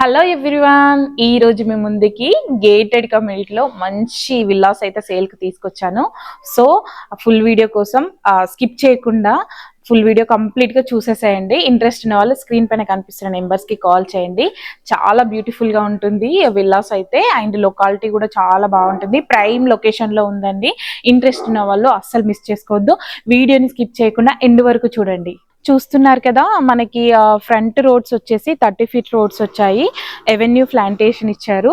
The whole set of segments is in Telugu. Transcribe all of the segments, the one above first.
హలో ఎవ్రీవన్, ఈ రోజు మీ ముందుకి గేటెడ్ కమ్యూనిటీలో మంచి విల్లాస్ అయితే సేల్కి తీసుకొచ్చాను. సో ఫుల్ వీడియో కోసం స్కిప్ చేయకుండా ఫుల్ వీడియో కంప్లీట్గా చూసేసేయండి. ఇంట్రెస్ట్ ఉన్న వాళ్ళు స్క్రీన్ పైన కనిపిస్తున్న నెంబర్స్కి కాల్ చేయండి. చాలా బ్యూటిఫుల్గా ఉంటుంది విల్లాస్ అయితే, అండ్ లొకాలిటీ కూడా చాలా బాగుంటుంది. ప్రైమ్ లొకేషన్లో ఉందండి. ఇంట్రెస్ట్ ఉన్న వాళ్ళు అస్సలు మిస్ చేసుకోవద్దు. వీడియోని స్కిప్ చేయకుండా ఎండ్ వరకు చూడండి. చూస్తున్నారు కదా, మనకి ఫ్రంట్ రోడ్స్ వచ్చేసి 30 ఫీట్ రోడ్స్ వచ్చాయి. ఎవెన్యూ ప్లాంటేషన్ ఇచ్చారు.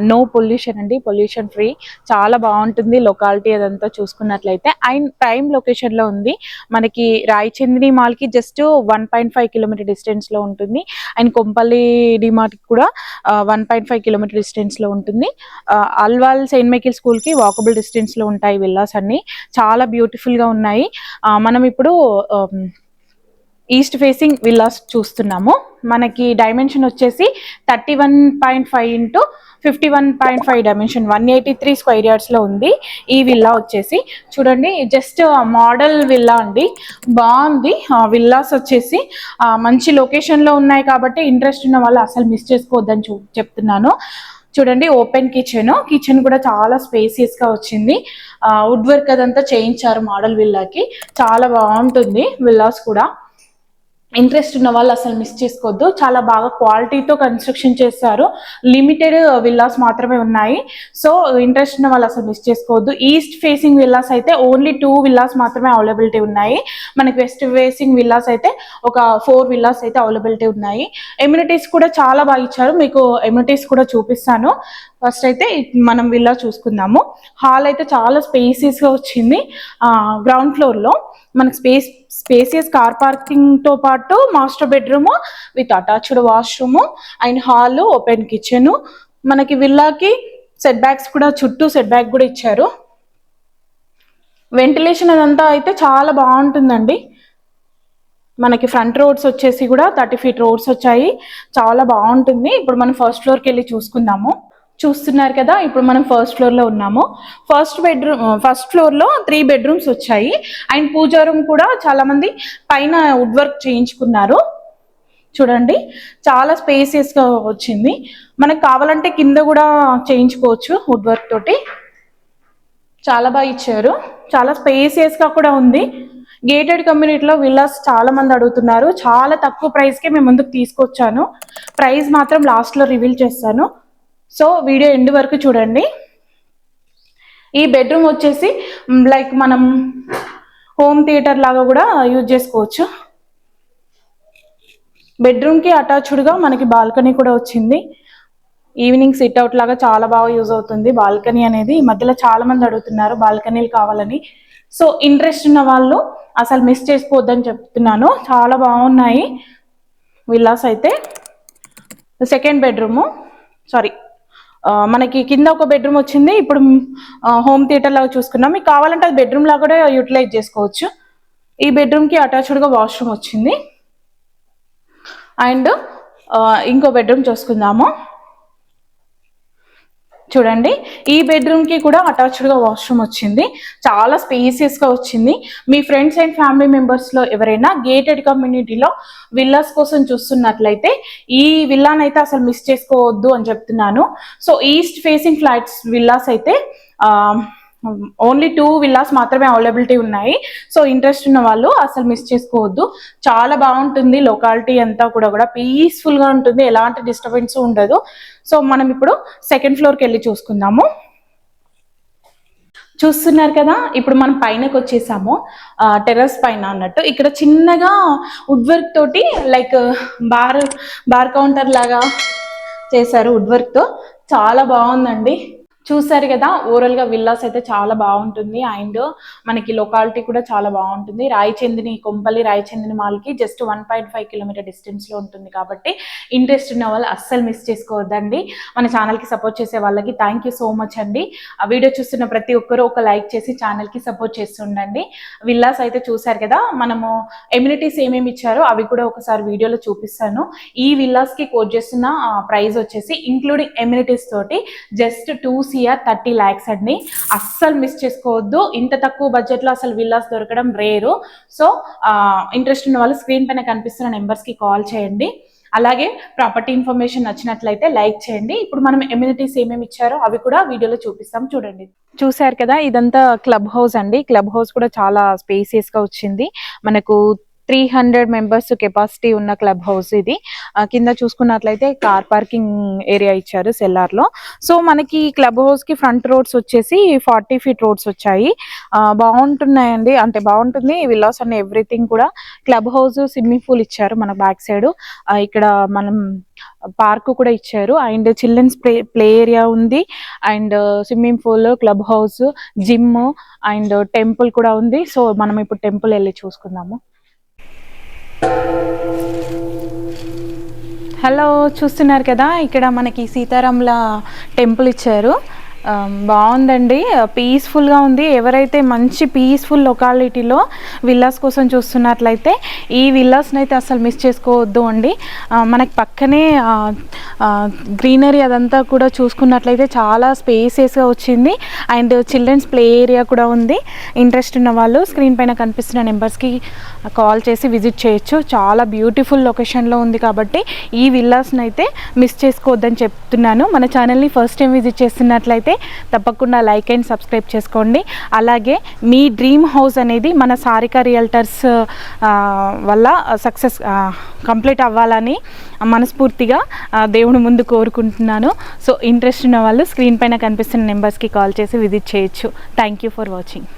నో పొల్యూషన్ అండి, పొల్యూషన్ ఫ్రీ. చాలా బాగుంటుంది లొకాలిటీ అదంతా చూసుకున్నట్లయితే. అండ్ ప్రైమ్ లొకేషన్లో ఉంది. మనకి రాయచంద్రిని మాల్కి జస్ట్ 1.5 కిలోమీటర్ డిస్టెన్స్లో ఉంటుంది. అండ్ కొంపల్లి డిమార్ట్కి కూడా 1.5 కిలోమీటర్ డిస్టెన్స్లో ఉంటుంది. అల్వాల్ సెయింట్ మైకిల్ స్కూల్కి వాకబుల్ డిస్టెన్స్లో ఉంటాయి విల్లాస్ అన్ని. చాలా బ్యూటిఫుల్గా ఉన్నాయి. మనం ఇప్పుడు ఈస్ట్ ఫేసింగ్ విల్లాస్ చూస్తున్నాము. మనకి డైమెన్షన్ వచ్చేసి 31.5 ఇంటూ 51.5 డైమెన్షన్, 183 స్క్వేర్ యార్డ్స్లో ఉంది ఈ విల్లా వచ్చేసి. చూడండి, జస్ట్ మోడల్ విల్లా అండి, బాగుంది. విల్లాస్ వచ్చేసి మంచి లొకేషన్లో ఉన్నాయి కాబట్టి ఇంట్రెస్ట్ ఉన్న వాళ్ళు అసలు మిస్ చేసుకోవద్దని చెప్తున్నాను. చూడండి, ఓపెన్ కిచెన్ కూడా చాలా స్పేసియస్గా వచ్చింది. వుడ్ వర్క్ అదంతా చేయించారు మోడల్ విల్లాకి. చాలా బాగుంటుంది విల్లాస్ కూడా. ఇంట్రెస్ట్ ఉన్న వాళ్ళు అసలు మిస్ చేసుకోవద్దు. చాలా బాగా క్వాలిటీతో కన్స్ట్రక్షన్ చేస్తారు. లిమిటెడ్ విల్లాస్ మాత్రమే ఉన్నాయి. సో ఇంట్రెస్ట్ ఉన్న వాళ్ళు అసలు మిస్ చేసుకోవద్దు. ఈస్ట్ ఫేసింగ్ విల్లాస్ అయితే ఓన్లీ 2 విల్లాస్ మాత్రమే అవైలబిలిటీ ఉన్నాయి. మనకి వెస్ట్ ఫేసింగ్ విల్లాస్ అయితే ఒక 4 విల్లాస్ అయితే అవైలబిలిటీ ఉన్నాయి. ఎమ్యూనిటీస్ కూడా చాలా బాగా ఇచ్చారు. మీకు ఎమ్యూనిటీస్ కూడా చూపిస్తాను. ఫస్ట్ అయితే మనం విల్లా చూసుకుందాము. హాల్ అయితే చాలా స్పేసియస్గా వచ్చింది. గ్రౌండ్ ఫ్లోర్లో మనకి స్పేసియస్ కార్ పార్కింగ్తో పాటు master bedroom with attached washroom and hall, open kitchen. మనకి విల్లాకి సెట్ బ్యాక్స్ కూడా, చుట్టూ సెట్ బ్యాక్ కూడా ఇచ్చారు. వెంటిలేషన్ అదంతా అయితే చాలా బాగుంటుందండి. మనకి ఫ్రంట్ రోడ్స్ వచ్చేసి కూడా 30 ఫీట్ రోడ్స్ వచ్చాయి. చాలా బాగుంటుంది. ఇప్పుడు మనం ఫస్ట్ ఫ్లోర్కి వెళ్ళి చూసుకుందాము. చూస్తున్నారు కదా, ఇప్పుడు మనం ఫస్ట్ ఫ్లోర్లో ఉన్నాము. ఫస్ట్ ఫ్లోర్లో 3 బెడ్రూమ్స్ వచ్చాయి. అండ్ పూజా రూమ్ కూడా చాలా మంది పైన వుడ్ వర్క్ చేయించుకున్నారు. చూడండి, చాలా స్పేసియస్గా వచ్చింది. మనకు కావాలంటే కింద కూడా చేయించుకోవచ్చు వుడ్ వర్క్ తోటి. చాలా బాగా ఇచ్చారు. చాలా స్పేసియస్గా కూడా ఉంది. గేటెడ్ కమ్యూనిటీలో విల్లాస్ చాలా మంది అడుగుతున్నారు. చాలా తక్కువ ప్రైస్కే మేము ముందుకు తీసుకొచ్చాను. ప్రైస్ మాత్రం లాస్ట్లో రివీల్ చేస్తాను. సో వీడియో ఎండ్ వరకు చూడండి. ఈ బెడ్రూమ్ వచ్చేసి లైక్ మనం హోమ్ థియేటర్ లాగా కూడా యూజ్ చేసుకోవచ్చు. బెడ్రూమ్కి అటాచ్డ్గా మనకి బాల్కనీ కూడా వచ్చింది. ఈవినింగ్ సిట్అవుట్ లాగా చాలా బాగా యూజ్ అవుతుంది బాల్కనీ అనేది. ఈ మధ్యలో చాలా మంది అడుగుతున్నారు బాల్కనీలు కావాలని. సో ఇంట్రెస్ట్ ఉన్న వాళ్ళు అసలు మిస్ చేసుకోవద్దని చెప్తున్నాను. చాలా బాగున్నాయి విల్లాస్ అయితే. సెకండ్ బెడ్రూము, సారీ, మనకి కింద ఒక బెడ్రూమ్ వచ్చింది. ఇప్పుడు హోమ్ థియేటర్ లాగా చూసుకున్నాం. మీకు కావాలంటే అది బెడ్రూమ్ లాగా కూడా యూటిలైజ్ చేసుకోవచ్చు. ఈ బెడ్రూమ్కి అటాచ్డ్గా వాష్రూమ్ వచ్చింది. అండ్ ఇంకో బెడ్రూమ్ చూసుకుందాము. చూడండి, ఈ బెడ్రూమ్కి కూడా అటాచ్డ్గా వాష్రూమ్ వచ్చింది. చాలా స్పేసియస్గా వచ్చింది. మీ ఫ్రెండ్స్ అండ్ ఫ్యామిలీ మెంబర్స్లో ఎవరైనా గేటెడ్ కమ్యూనిటీలో విల్లాస్ కోసం చూస్తున్నట్లయితే ఈ విల్లానైతే అసలు మిస్ చేసుకోవద్దు అని చెప్తున్నాను. So east facing flats villas అయితే ఓన్లీ 2 విల్లాస్ మాత్రమే అవైలబిలిటీ ఉన్నాయి. సో ఇంట్రెస్ట్ ఉన్న వాళ్ళు అసలు మిస్ చేసుకోవద్దు. చాలా బాగుంటుంది లొకాలిటీ అంతా కూడా పీస్ఫుల్గా ఉంటుంది. ఎలాంటి డిస్టర్బెన్స్ ఉండదు. సో మనం ఇప్పుడు సెకండ్ ఫ్లోర్కి వెళ్ళి చూసుకుందాము. చూస్తున్నారు కదా, ఇప్పుడు మనం పైనకి వచ్చేసాము. టెర్రస్ పైన అన్నట్టు ఇక్కడ చిన్నగా వుడ్ వర్క్ తోటి లైక్ బార్ కౌంటర్ లాగా చేశారు వుడ్ వర్క్తో. చాలా బాగుందండి. చూసారు కదా, ఓవరాల్గా విల్లాస్ అయితే చాలా బాగుంటుంది. అండ్ మనకి లొకాలిటీ కూడా చాలా బాగుంటుంది. కొంపల్లి రాయచంద్రిని మాల్కి జస్ట్ 1.5 కిలోమీటర్ డిస్టెన్స్లో ఉంటుంది కాబట్టి ఇంట్రెస్ట్ ఉన్న వాళ్ళు అస్సలు మిస్ చేసుకోవద్దండి. మన ఛానల్కి సపోర్ట్ చేసే వాళ్ళకి థ్యాంక్ యూ సో మచ్ అండి. ఆ వీడియో చూస్తున్న ప్రతి ఒక్కరూ ఒక లైక్ చేసి ఛానల్కి సపోర్ట్ చేస్తుండండి. విల్లాస్ అయితే చూసారు కదా, మనము ఎమ్యూనిటీస్ ఏమేమి ఇచ్చారో అవి కూడా ఒకసారి వీడియోలో చూపిస్తాను. ఈ విల్లాస్కి కోట్ చేస్తున్న ప్రైస్ వచ్చేసి ఇంక్లూడింగ్ ఎమ్యూనిటీస్ తోటి జస్ట్ 2 CR 30 lakhs అండి. అస్సలు మిస్ చేసుకోవద్దు. ఇంత తక్కువ బడ్జెట్లో అసలు విల్లాస్ దొరకడం రేరు. సో ఇంట్రెస్ట్ ఉన్న వాళ్ళు స్క్రీన్ పైన కనిపిస్తున్న నెంబర్స్కి కాల్ చేయండి. అలాగే ప్రాపర్టీ ఇన్ఫర్మేషన్ నచ్చినట్లయితే లైక్ చేయండి. ఇప్పుడు మనం ఎమ్యూనిటీస్ ఏమేమి ఇచ్చారో అవి కూడా వీడియోలో చూపిస్తాం, చూడండి. చూశారు కదా, ఇదంతా క్లబ్ హౌస్ అండి. క్లబ్ హౌస్ కూడా చాలా స్పేసియస్ గా వచ్చింది. మనకు 300 మెంబర్స్ కెపాసిటీ ఉన్న క్లబ్ హౌస్ ఇది. కింద చూసుకున్నట్లయితే కార్ పార్కింగ్ ఏరియా ఇచ్చారు సెల్లార్ లో. సో మనకి క్లబ్ హౌస్ కి ఫ్రంట్ రోడ్స్ వచ్చేసి 40 ఫీట్ రోడ్స్ వచ్చాయి. బాగుంటున్నాయండి, అంటే బాగుంటుంది విల్లాస్ అన్ని ఎవ్రీథింగ్ కూడా. క్లబ్ హౌస్, స్విమ్మింగ్ పూల్ ఇచ్చారు మన బ్యాక్ సైడ్. ఇక్కడ మనం పార్క్ కూడా ఇచ్చారు, అండ్ చిల్డ్రన్స్ ప్లే ఏరియా ఉంది, and swimming pool, club house, gym and temple కూడా ఉంది. సో మనం ఇప్పుడు టెంపుల్ వెళ్ళి చూసుకుందాము. హలో, చూస్తున్నారు కదా, ఇక్కడ మనకి సీతారాముల టెంపుల్ ఇచ్చారు. బాగుందండి, పీస్ఫుల్గా ఉంది. ఎవరైతే మంచి పీస్ఫుల్ లొకాలిటీలో విల్లాస్ కోసం చూస్తున్నట్లయితే ఈ విల్లాస్ని అయితే అసలు మిస్ చేసుకోవద్దు అండి. మనకి పక్కనే గ్రీనరీ అదంతా కూడా చూసుకున్నట్లయితే చాలా స్పేసెస్గా వచ్చింది, అండ్ చిల్డ్రన్స్ ప్లే ఏరియా కూడా ఉంది. ఇంట్రెస్ట్ ఉన్న వాళ్ళు స్క్రీన్ పైన కనిపిస్తున్న నెంబర్స్కి కాల్ చేసి విజిట్ చేయొచ్చు. చాలా బ్యూటిఫుల్ లొకేషన్లో ఉంది కాబట్టి ఈ విల్లాస్ని అయితే మిస్ చేసుకోవద్దని చెప్తున్నాను. మన ఛానల్ని ఫస్ట్ టైం విజిట్ చేస్తున్నట్లయితే తప్పకుండా లైక్ అండ్ సబ్స్క్రైబ్ చేసుకోండి. అలాగే మీ డ్రీమ్ హౌస్ అనేది మన సారిక రియల్టర్స్ వల్ల సక్సెస్ కంప్లీట్ అవ్వాలని మనస్ఫూర్తిగా దేవుని ముందు కోరుకుంటున్నాను. సో ఇంట్రెస్ట్ ఉన్న వాళ్ళు స్క్రీన్ పైన కనిపిస్తున్న నెంబర్స్కి కాల్ చేసి విజిట్ చేయొచ్చు. Thank you for watching.